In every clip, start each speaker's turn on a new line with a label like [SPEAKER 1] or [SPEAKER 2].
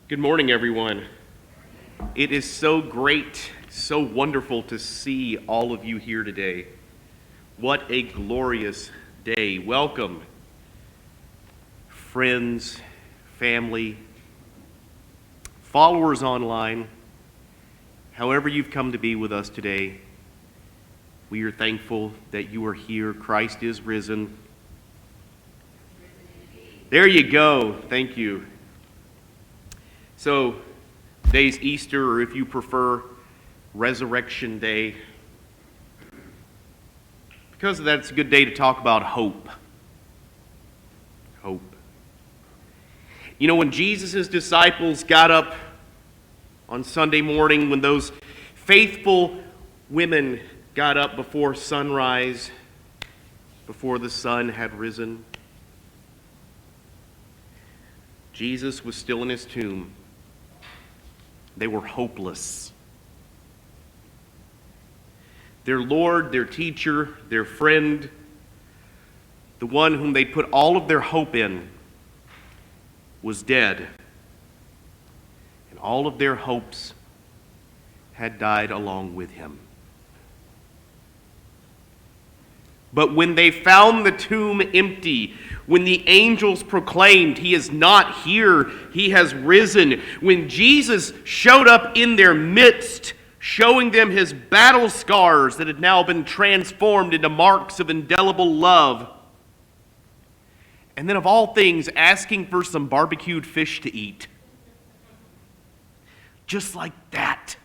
[SPEAKER 1] Good morning, everyone. It is so great, so wonderful to see all of you here today. What a glorious day. Welcome, friends, family, followers online, however you've come to be with us today. We are thankful that you are here. Christ is risen. There you go. Thank you. So, today's Easter, or if you prefer, Resurrection Day. Because of that, it's a good day to talk about hope. Hope. You know, when Jesus' disciples got up on Sunday morning, when those faithful women got up before sunrise, before the sun had risen, Jesus was still in his tomb. They were hopeless. Their Lord, their teacher, their friend, the one whom they put all of their hope in, was dead. And all of their hopes had died along with him. But when they found the tomb empty, when the angels proclaimed, "He is not here, he has risen," when Jesus showed up in their midst, showing them his battle scars that had now been transformed into marks of indelible love, and then of all things, asking for some barbecued fish to eat. Just like that,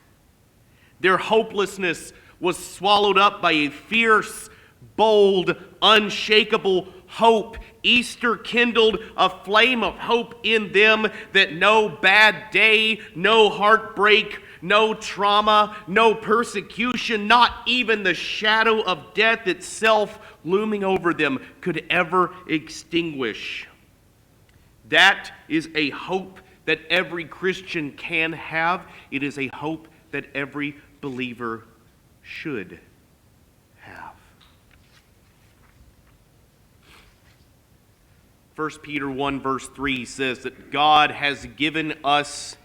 [SPEAKER 1] their hopelessness was swallowed up by a fierce, bold, unshakable hope. Easter kindled a flame of hope in them that no bad day, no heartbreak, no trauma, no persecution, not even the shadow of death itself looming over them could ever extinguish. That is a hope that every Christian can have. It is a hope that every believer should have. 1 Peter 1 verse 3 says that God has given us,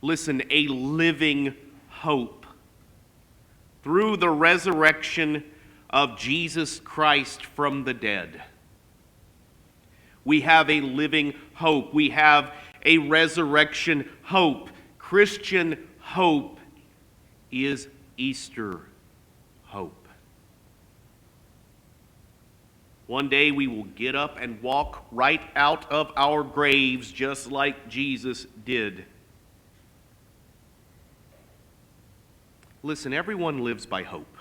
[SPEAKER 1] listen, a living hope through the resurrection of Jesus Christ from the dead. We have a living hope. We have a resurrection hope. Christian hope is Easter hope. One day we will get up and walk right out of our graves just like Jesus did. Listen, everyone lives by hope.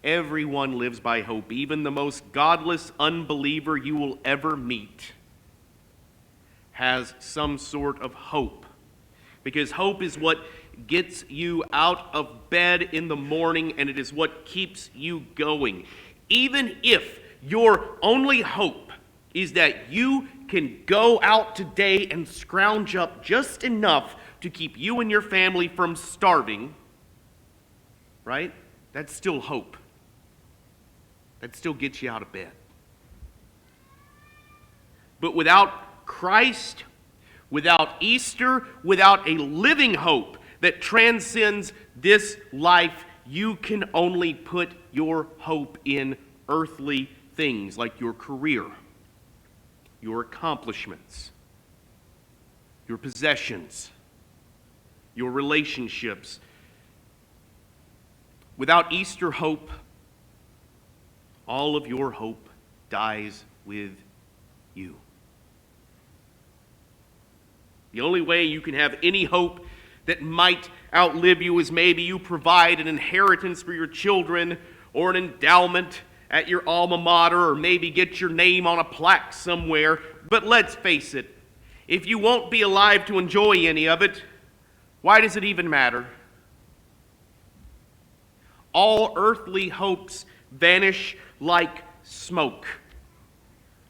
[SPEAKER 1] Everyone lives by hope. Even the most godless unbeliever you will ever meet has some sort of hope. Because hope is what gets you out of bed in the morning, and it is what keeps you going. Even if your only hope is that you can go out today and scrounge up just enough to keep you and your family from starving, right? That's still hope. That still gets you out of bed. But without Christ, without Easter, without a living hope that transcends this life, you can only put your hope in earthly things like your career, your accomplishments, your possessions, your relationships. Without Easter hope, all of your hope dies with you. The only way you can have any hope that might outlive you is maybe you provide an inheritance for your children or an endowment at your alma mater, or maybe get your name on a plaque somewhere. But let's face it, if you won't be alive to enjoy any of it, why does it even matter? All earthly hopes vanish like smoke.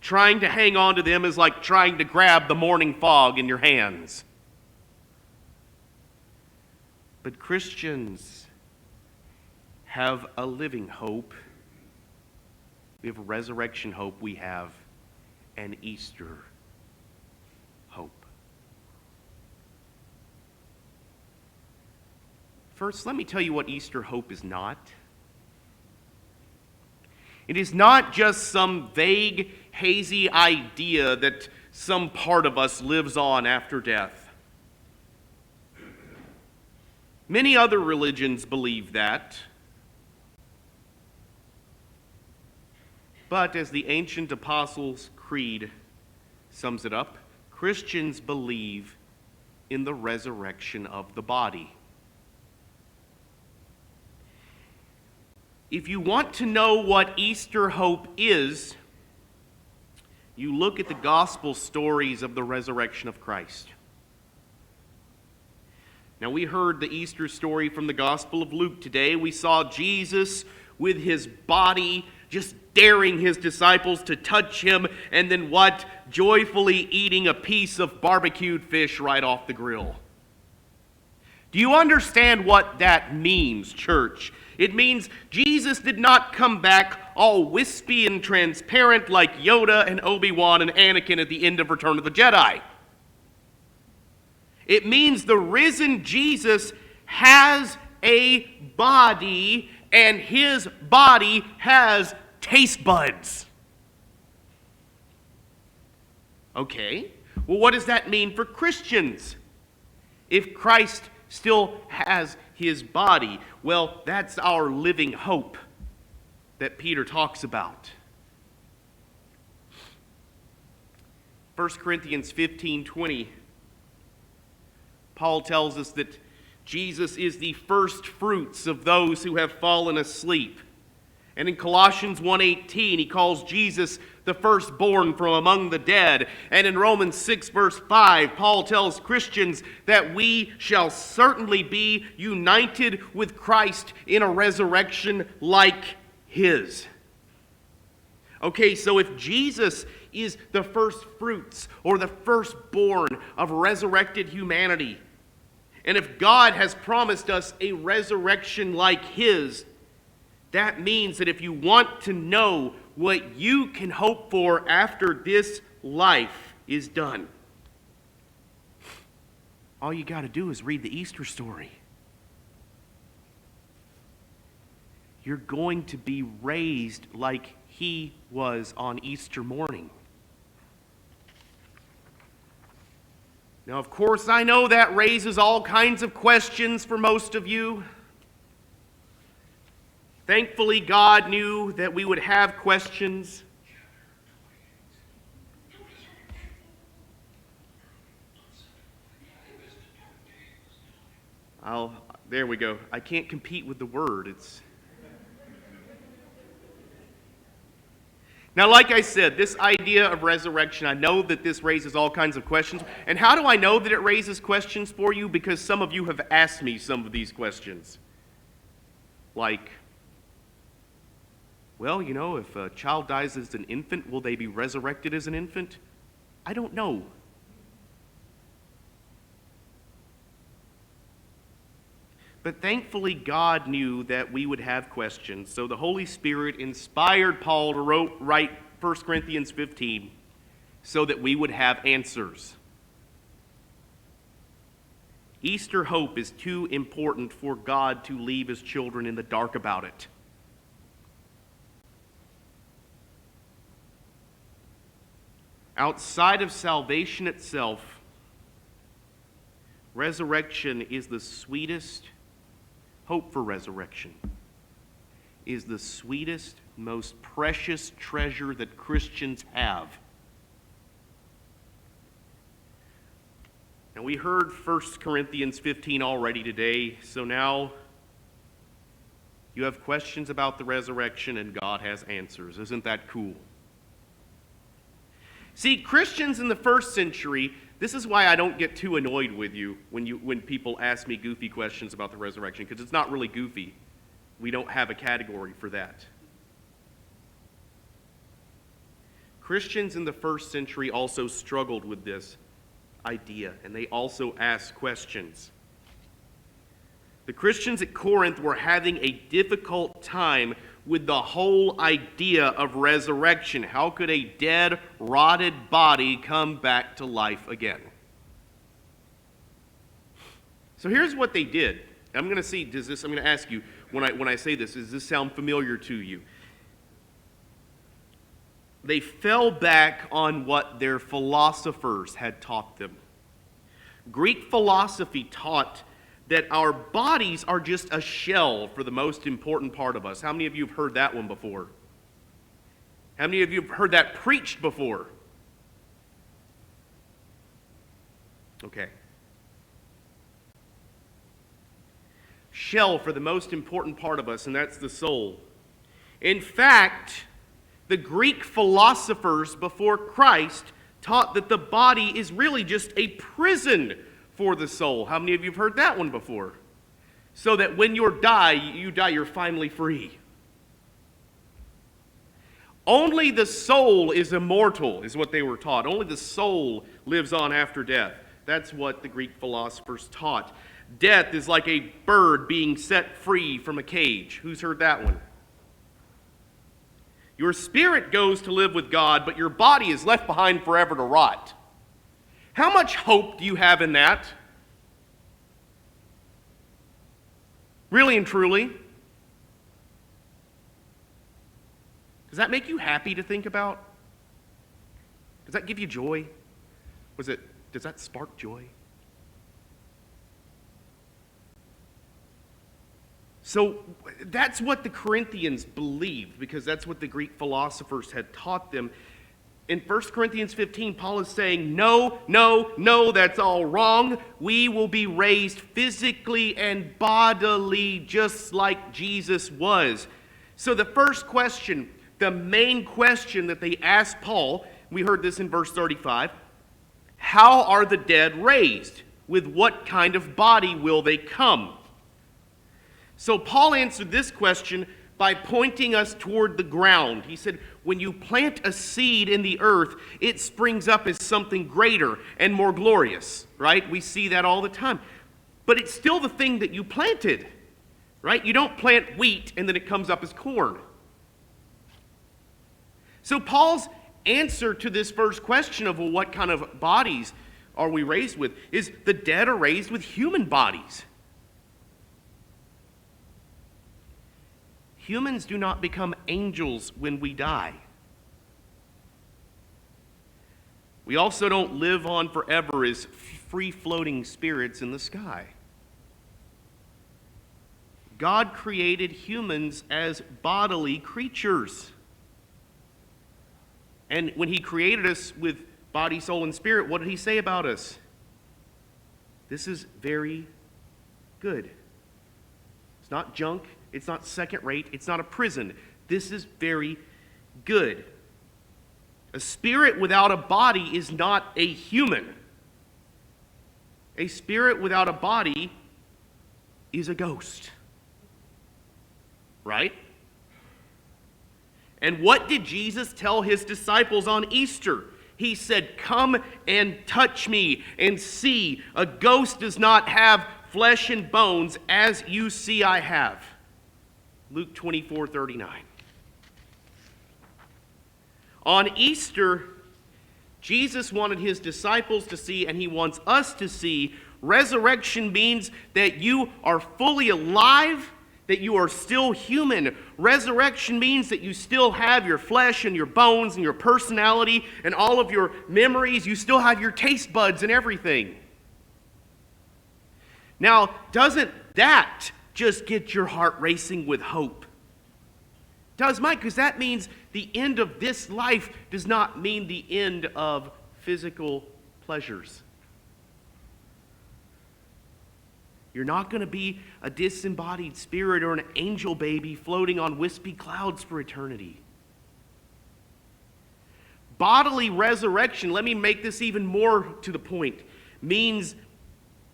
[SPEAKER 1] Trying to hang on to them is like trying to grab the morning fog in your hands. But Christians have a living hope. We have a resurrection hope. We have an Easter hope. First, let me tell you what Easter hope is not. It is not just some vague, hazy idea that some part of us lives on after death. Many other religions believe that. But as the ancient Apostles' Creed sums it up, Christians believe in the resurrection of the body. If you want to know what Easter hope is, you look at the gospel stories of the resurrection of Christ. Now, we heard the Easter story from the Gospel of Luke today. We saw Jesus with his body just daring his disciples to touch him, and then what? Joyfully eating a piece of barbecued fish right off the grill. Do you understand what that means, church? It means Jesus did not come back all wispy and transparent like Yoda and Obi-Wan and Anakin at the end of Return of the Jedi. It means the risen Jesus has a body, and his body has taste buds. Okay, well, what does that mean for Christians? If Christ still has his body, well, that's our living hope that Peter talks about. 1 Corinthians 15:20, Paul tells us that Jesus is the first fruits of those who have fallen asleep. And in Colossians 1:18, he calls Jesus the firstborn from among the dead. And in Romans 6, verse 5, Paul tells Christians that we shall certainly be united with Christ in a resurrection like his. Okay, so if Jesus is the first fruits or the firstborn of resurrected humanity, and if God has promised us a resurrection like his, that means that if you want to know what you can hope for after this life is done, all you got to do is read the Easter story. You're going to be raised like he was on Easter morning. Now, of course, I know that raises all kinds of questions for most of you. Thankfully, God knew that we would have questions. There we go. I can't compete with the word. Now, like I said, this idea of resurrection, I know that this raises all kinds of questions. And how do I know that it raises questions for you? Because some of you have asked me some of these questions. Like, well, if a child dies as an infant, will they be resurrected as an infant? I don't know. But thankfully, God knew that we would have questions. So the Holy Spirit inspired Paul to write 1 Corinthians 15 so that we would have answers. Easter hope is too important for God to leave his children in the dark about it. Outside of salvation itself, resurrection is the sweetest. Hope for resurrection is the sweetest, most precious treasure that Christians have. And we heard 1 Corinthians 15 already today, so now you have questions about the resurrection and God has answers. Isn't that cool? See, Christians in the first century, this is why I don't get too annoyed with you when people ask me goofy questions about the resurrection, because it's not really goofy. We don't have a category for that. Christians in the first century also struggled with this idea, and they also asked questions. The Christians at Corinth were having a difficult time with the whole idea of resurrection. How could a dead, rotted body come back to life again? So here's what they did. I'm going to ask you, when I say this, does this sound familiar to you? They fell back on what their philosophers had taught them. Greek philosophy taught that our bodies are just a shell for the most important part of us. How many of you have heard that one before? How many of you have heard that preached before? Okay. Shell for the most important part of us, and that's the soul. In fact, the Greek philosophers before Christ taught that the body is really just a prison for the soul. How many of you have heard that one before? So that when you die, you're finally free. Only the soul is immortal, is what they were taught. Only the soul lives on after death. That's what the Greek philosophers taught. Death is like a bird being set free from a cage. Who's heard that one? Your spirit goes to live with God, but your body is left behind forever to rot. How much hope do you have in that? Really and truly? Does that make you happy to think about? Does that give you joy? Does that spark joy? So that's what the Corinthians believed, because that's what the Greek philosophers had taught them. In 1 Corinthians 15, Paul is saying, no, that's all wrong. We will be raised physically and bodily just like Jesus was. So the first question, the main question that they asked Paul, we heard this in verse 35, how are the dead raised? With what kind of body will they come? So Paul answered this question by pointing us toward the ground. He said, when you plant a seed in the earth, it springs up as something greater and more glorious, right? We see that all the time. But it's still the thing that you planted, right? You don't plant wheat and then it comes up as corn. So Paul's answer to this first question of, well, what kind of bodies are we raised with, is the dead are raised with human bodies. Humans do not become angels when we die. We also don't live on forever as free-floating spirits in the sky. God created humans as bodily creatures. And when he created us with body, soul, and spirit, what did he say about us? This is very good. It's not junk. It's not second rate. It's not a prison. This is very good. A spirit without a body is not a human. A spirit without a body is a ghost. Right? And what did Jesus tell his disciples on Easter? He said, come and touch me and see. A ghost does not have flesh and bones as you see I have. Luke 24:39. On Easter, Jesus wanted his disciples to see, and he wants us to see, resurrection means that you are fully alive, that you are still human. Resurrection means that you still have your flesh and your bones and your personality and all of your memories. You still have your taste buds and everything. Now, doesn't that just get your heart racing with hope? Does mine? Because that means the end of this life does not mean the end of physical pleasures. You're not going to be a disembodied spirit or an angel baby floating on wispy clouds for eternity. Bodily resurrection, let me make this even more to the point, means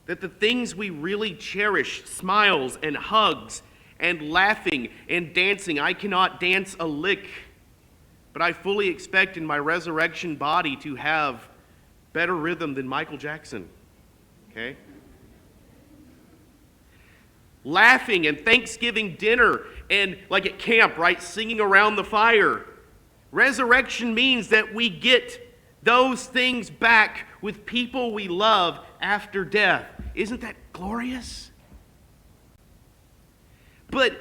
[SPEAKER 1] that the things we really cherish, smiles and hugs and laughing and dancing, I cannot dance a lick, but I fully expect in my resurrection body to have better rhythm than Michael Jackson. Okay? Laughing and Thanksgiving dinner and like at camp, right, singing around the fire. Resurrection means that we get those things back with people we love after death. Isn't that glorious? But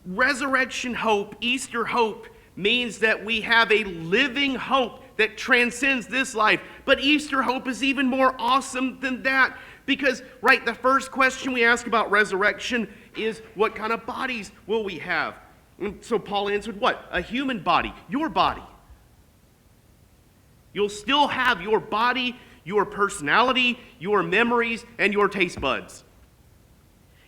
[SPEAKER 1] resurrection hope, Easter hope, means that we have a living hope that transcends this life. But Easter hope is even more awesome than that because, right, the first question we ask about resurrection is, what kind of bodies will we have? And so Paul answered, what? A human body, your body. You'll still have your body, your personality, your memories, and your taste buds.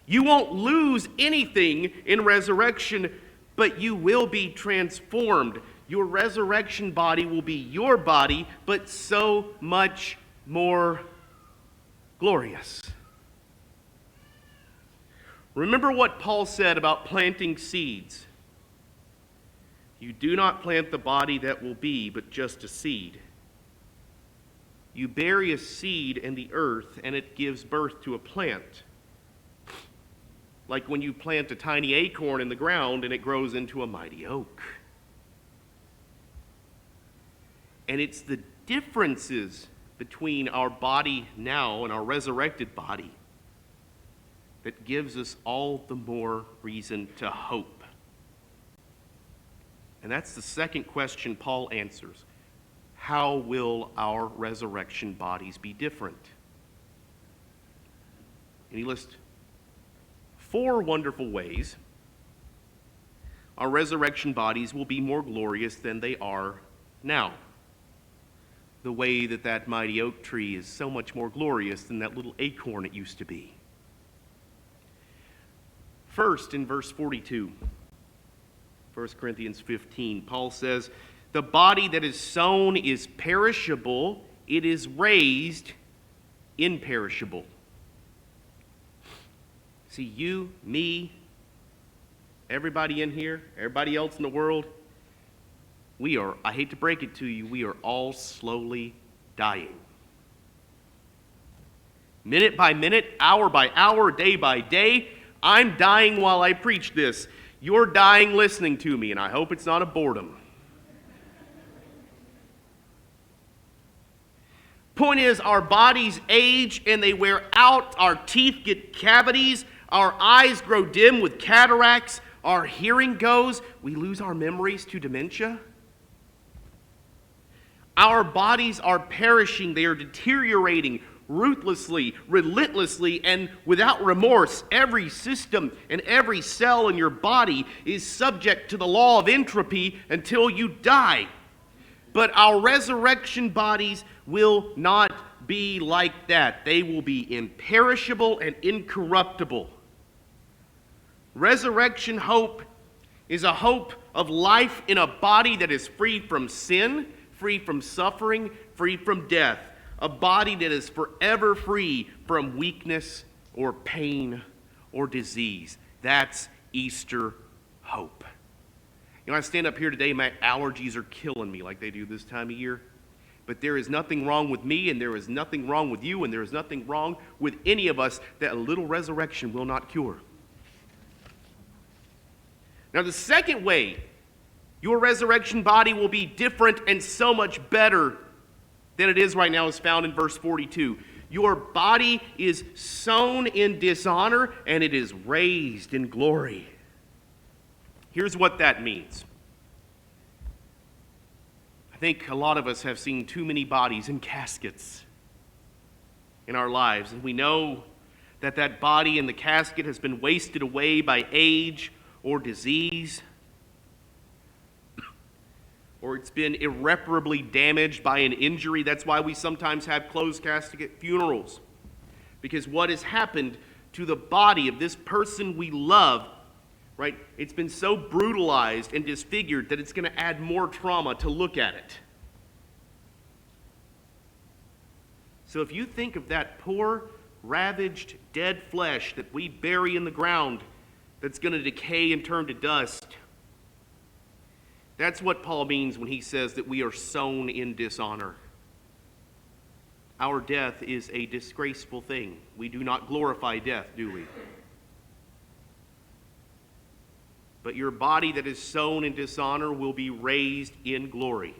[SPEAKER 1] You won't lose anything in resurrection, but you will be transformed. Your resurrection body will be your body, but so much more glorious. Remember what Paul said about planting seeds. You do not plant the body that will be, but just a seed. You bury a seed in the earth, and it gives birth to a plant. Like when you plant a tiny acorn in the ground, and it grows into a mighty oak. And it's the differences between our body now and our resurrected body that gives us all the more reason to hope. And that's the second question Paul answers. How will our resurrection bodies be different? And he lists 4 wonderful ways our resurrection bodies will be more glorious than they are now. The way that that mighty oak tree is so much more glorious than that little acorn it used to be. First, in verse 42, 1 Corinthians 15, Paul says, the body that is sown is perishable, it is raised imperishable. See, you, me, everybody in here, everybody else in the world, we are, I hate to break it to you, we are all slowly dying. Minute by minute, hour by hour, day by day, I'm dying while I preach this. You're dying listening to me, and I hope it's not a boredom. Point is, our bodies age and they wear out, our teeth get cavities, our eyes grow dim with cataracts, our hearing goes, we lose our memories to dementia. Our bodies are perishing, they are deteriorating ruthlessly, relentlessly, and without remorse. Every system and every cell in your body is subject to the law of entropy until you die. But our resurrection bodies will not be like that. They will be imperishable and incorruptible. Resurrection hope is a hope of life in a body that is free from sin, free from suffering, free from death. A body that is forever free from weakness or pain or disease. That's Easter hope. You know, I stand up here today, my allergies are killing me like they do this time of year. But there is nothing wrong with me, and there is nothing wrong with you, and there is nothing wrong with any of us that a little resurrection will not cure. Now, the second way your resurrection body will be different and so much better than it is right now is found in verse 42. Your body is sown in dishonor, and it is raised in glory. Here's what that means. I think a lot of us have seen too many bodies in caskets in our lives, and we know that that body in the casket has been wasted away by age or disease, or it's been irreparably damaged by an injury. That's why we sometimes have closed casket funerals, because what has happened to the body of this person we love, right? It's been so brutalized and disfigured that it's going to add more trauma to look at it. So if you think of that poor, ravaged, dead flesh that we bury in the ground that's going to decay and turn to dust, that's what Paul means when he says that we are sown in dishonor. Our death is a disgraceful thing. We do not glorify death, do we? But your body that is sown in dishonor will be raised in glory.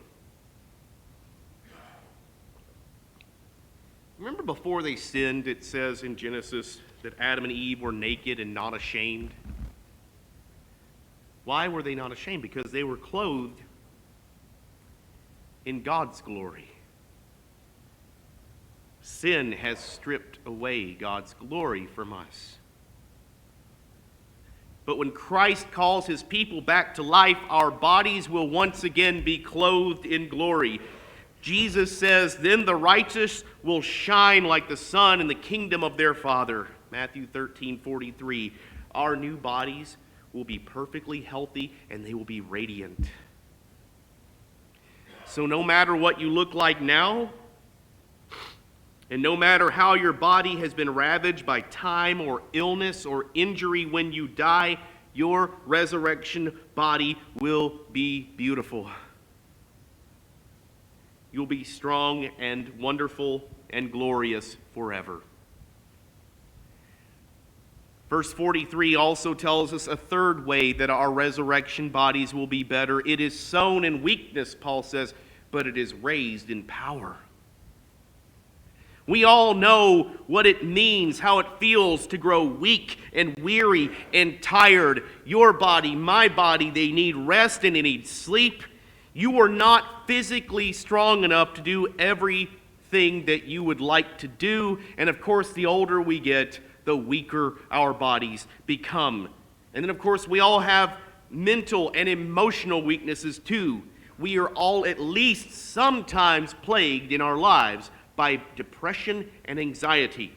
[SPEAKER 1] Remember before they sinned, it says in Genesis that Adam and Eve were naked and not ashamed. Why were they not ashamed? Because they were clothed in God's glory. Sin has stripped away God's glory from us. But when Christ calls his people back to life, our bodies will once again be clothed in glory. Jesus says, then the righteous will shine like the sun in the kingdom of their Father. Matthew 13:43. Our new bodies will be perfectly healthy and they will be radiant. So no matter what you look like now, and no matter how your body has been ravaged by time or illness or injury when you die, your resurrection body will be beautiful. You'll be strong and wonderful and glorious forever. Verse 43 also tells us a third way that our resurrection bodies will be better. It is sown in weakness, Paul says, but it is raised in power. We all know what it means, how it feels to grow weak and weary and tired. Your body, my body, they need rest and they need sleep. You are not physically strong enough to do everything that you would like to do. And of course, the older we get, the weaker our bodies become. And then of course, we all have mental and emotional weaknesses too. We are all at least sometimes plagued in our lives by depression and anxiety.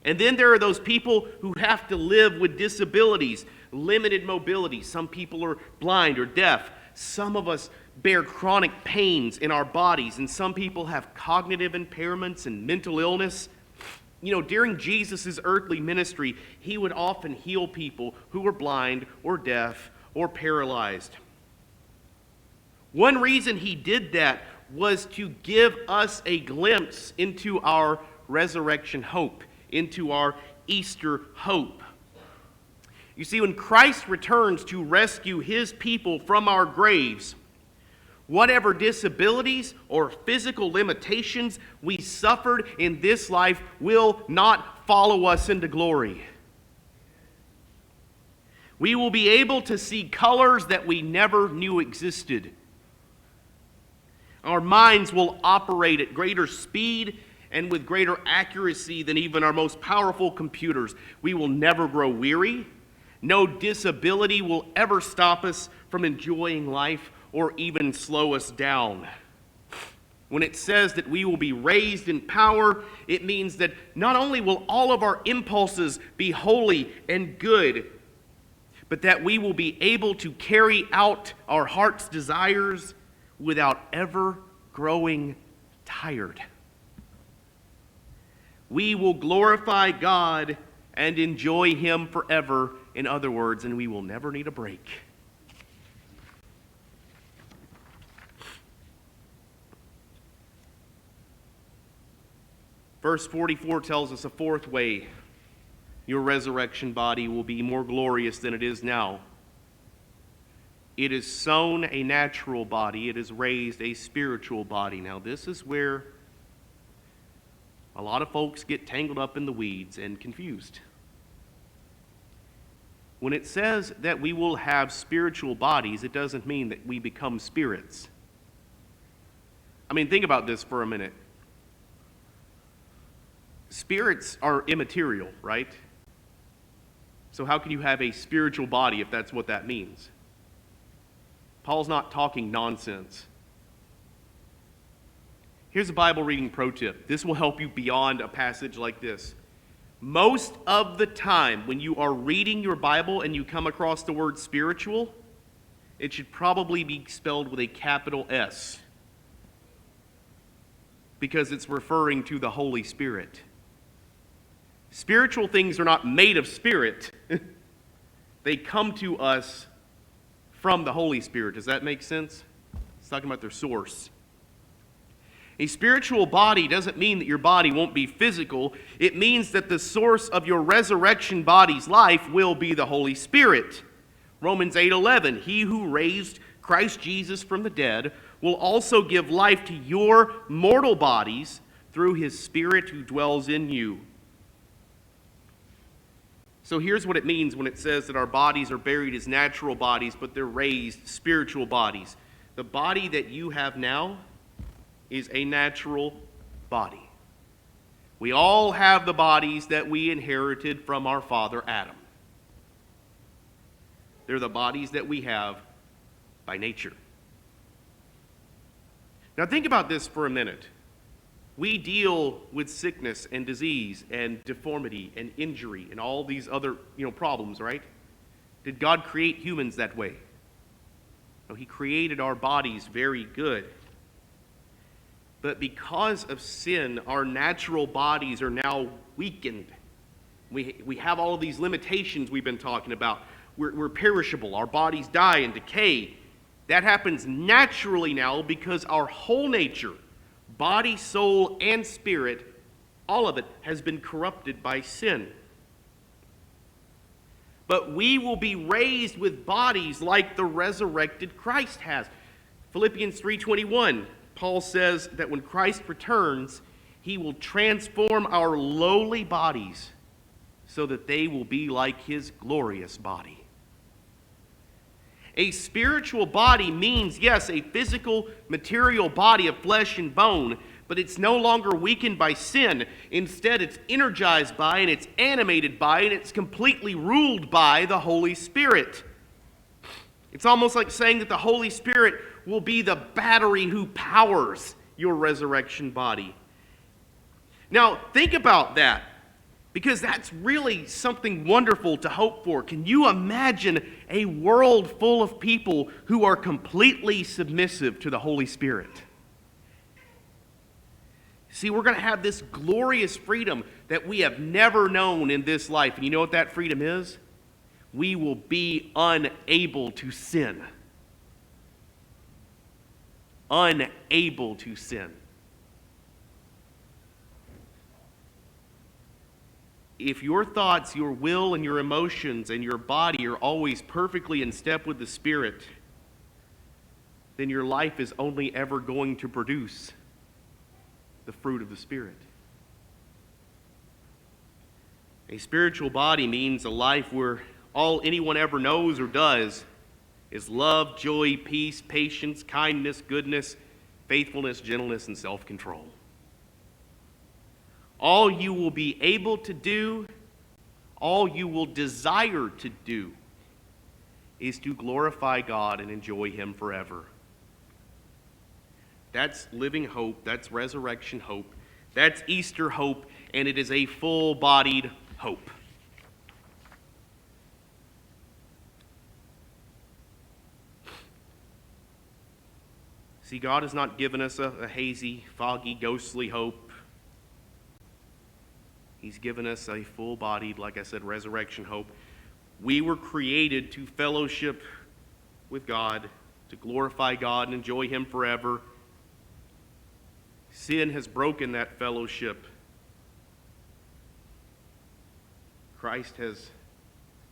[SPEAKER 1] And then there are those people who have to live with disabilities, limited mobility. Some people are blind or deaf. Some of us bear chronic pains in our bodies, and some people have cognitive impairments and mental illness. You know, during Jesus' earthly ministry, he would often heal people who were blind or deaf or paralyzed. One reason he did that was to give us a glimpse into our resurrection hope, into our Easter hope. You see, when Christ returns to rescue his people from our graves, whatever disabilities or physical limitations we suffered in this life will not follow us into glory. We will be able to see colors that we never knew existed. Our minds will operate at greater speed and with greater accuracy than even our most powerful computers. We will never grow weary. No disability will ever stop us from enjoying life or even slow us down. When it says that we will be raised in power, it means that not only will all of our impulses be holy and good, but that we will be able to carry out our heart's desires without ever growing tired. We will glorify God and enjoy him forever, in other words, and we will never need a break. Verse 44 tells us a fourth way your resurrection body will be more glorious than it is now. It is sown a natural body. It is raised a spiritual body. Now, this is where a lot of folks get tangled up in the weeds and confused. When it says that we will have spiritual bodies, it doesn't mean that we become spirits. I mean, think about this for a minute. Spirits are immaterial, right? So how can you have a spiritual body if that's what that means? Paul's not talking nonsense. Here's a Bible reading pro tip. This will help you beyond a passage like this. Most of the time when you are reading your Bible and you come across the word spiritual, it should probably be spelled with a capital S, because it's referring to the Holy Spirit. Spiritual things are not made of spirit. They come to us from the Holy Spirit. Does that make sense? It's talking about their source. A spiritual body doesn't mean that your body won't be physical. It means that the source of your resurrection body's life will be the Holy Spirit. Romans 8:11, he who raised Christ Jesus from the dead will also give life to your mortal bodies through his Spirit who dwells in you. So here's what it means when it says that our bodies are buried as natural bodies, but they're raised spiritual bodies. The body that you have now is a natural body. We all have the bodies that we inherited from our father Adam. They're the bodies that we have by nature. Now think about this for a minute. We deal with sickness and disease and deformity and injury and all these other, problems, right? Did God create humans that way? No, He created our bodies very good. But because of sin, our natural bodies are now weakened. We have all of these limitations we've been talking about. We're perishable. Our bodies die and decay. That happens naturally now because our whole nature, body, soul, and spirit, all of it has been corrupted by sin. But we will be raised with bodies like the resurrected Christ has. Philippians 3:21, Paul says that when Christ returns, He will transform our lowly bodies so that they will be like His glorious body. A spiritual body means, yes, a physical, material body of flesh and bone, but it's no longer weakened by sin. Instead, it's energized by, and it's animated by, and it's completely ruled by the Holy Spirit. It's almost like saying that the Holy Spirit will be the battery who powers your resurrection body. Now, think about that, because that's really something wonderful to hope for. Can you imagine a world full of people who are completely submissive to the Holy Spirit? See, we're going to have this glorious freedom that we have never known in this life. And you know what that freedom is? We will be unable to sin. Unable to sin. If your thoughts, your will, and your emotions, and your body are always perfectly in step with the Spirit, then your life is only ever going to produce the fruit of the Spirit. A spiritual body means a life where all anyone ever knows or does is love, joy, peace, patience, kindness, goodness, faithfulness, gentleness, and self-control. All you will be able to do, all you will desire to do, is to glorify God and enjoy Him forever. That's living hope, that's resurrection hope, that's Easter hope, and it is a full-bodied hope. See, God has not given us a hazy, foggy, ghostly hope. He's given us a full-bodied, like I said, resurrection hope. We were created to fellowship with God, to glorify God and enjoy Him forever. Sin has broken that fellowship. Christ has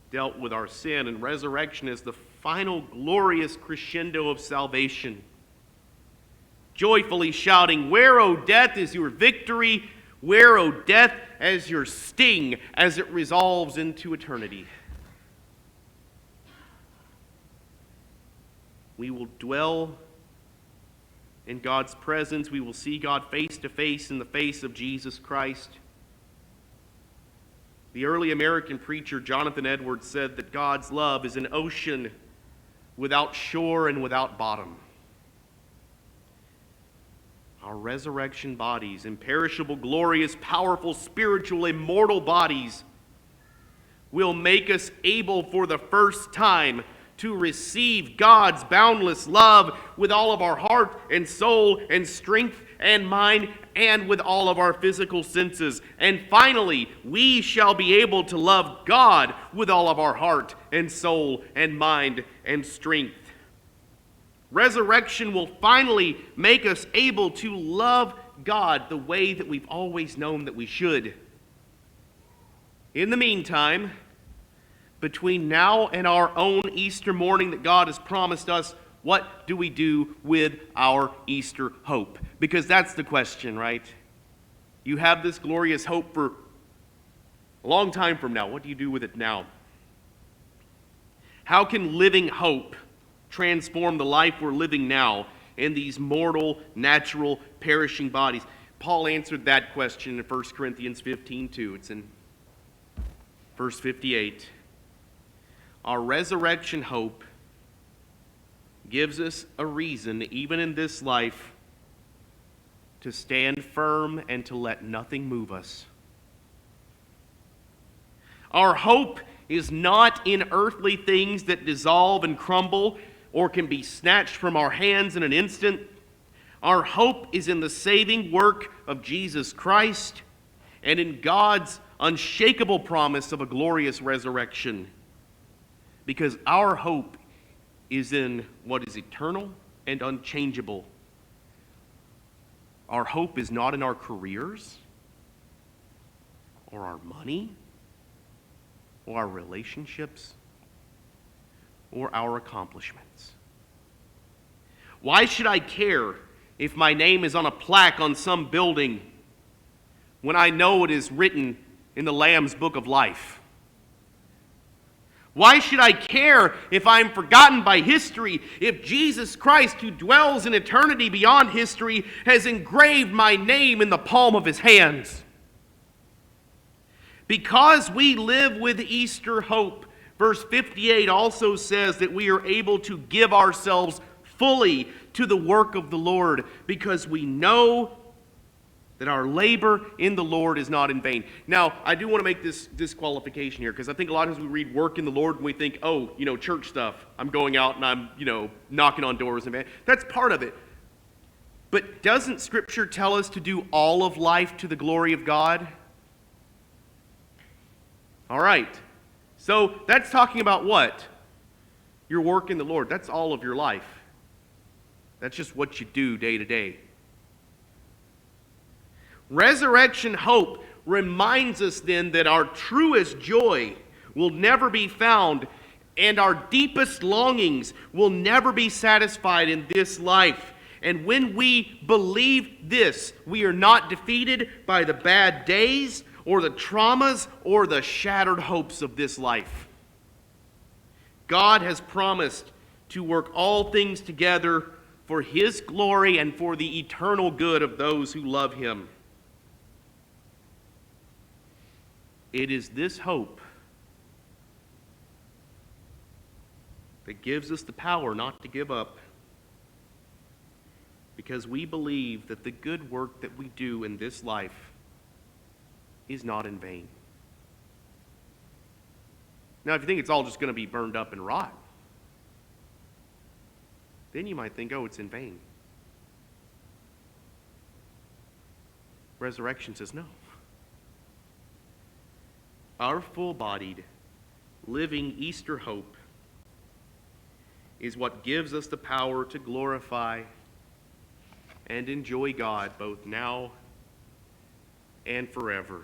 [SPEAKER 1] dealt with our sin, and resurrection is the final glorious crescendo of salvation. Joyfully shouting, "Where, O death, is your victory? Where, O death, as your sting as it resolves into eternity?" We will dwell in God's presence. We will see God face to face in the face of Jesus Christ. The early American preacher Jonathan Edwards said that God's love is an ocean without shore and without bottom. Our resurrection bodies, imperishable, glorious, powerful, spiritual, immortal bodies, will make us able for the first time to receive God's boundless love with all of our heart and soul and strength and mind and with all of our physical senses. And finally, we shall be able to love God with all of our heart and soul and mind and strength. Resurrection will finally make us able to love God the way that we've always known that we should. In the meantime, between now and our own Easter morning that God has promised us, what do we do with our Easter hope? Because that's the question, right? You have this glorious hope for A long time from now, what do you do with it now? How can living hope transform the life we're living now in these mortal, natural, perishing bodies? Paul answered that question in 1 Corinthians 15:2. It's in verse 58. Our resurrection hope gives us a reason, even in this life, to stand firm and to let nothing move us. Our hope is not in earthly things that dissolve and crumble or can be snatched from our hands in an instant. Our hope is in the saving work of Jesus Christ and in God's unshakable promise of a glorious resurrection. Because our hope is in what is eternal and unchangeable. Our hope is not in our careers or our money or our relationships or our accomplishments. Why should I care if my name is on a plaque on some building when I know it is written in the Lamb's Book of Life? Why should I care if I'm forgotten by history, if Jesus Christ, who dwells in eternity beyond history, has engraved my name in the palm of his hands? Because we live with Easter hope, verse 58 also says that we are able to give ourselves fully to the work of the Lord, because we know that our labor in the Lord is not in vain. Now, I do want to make this disqualification here, because I think a lot of times we read work in the Lord and we think, oh, church stuff. I'm going out and I'm, knocking on doors. And that's part of it. But doesn't Scripture tell us to do all of life to the glory of God? All right. So that's talking about what? Your work in the Lord. That's all of your life. That's just what you do day to day. Resurrection hope reminds us then that our truest joy will never be found and our deepest longings will never be satisfied in this life. And when we believe this, we are not defeated by the bad days or the traumas or the shattered hopes of this life. God has promised to work all things together for his glory and for the eternal good of those who love him. It is this hope that gives us the power not to give up, because we believe that the good work that we do in this life is not in vain. Now, if you think it's all just going to be burned up and rot, then you might think, oh, it's in vain. Resurrection says no. Our full-bodied, living Easter hope is what gives us the power to glorify and enjoy God both now and forever.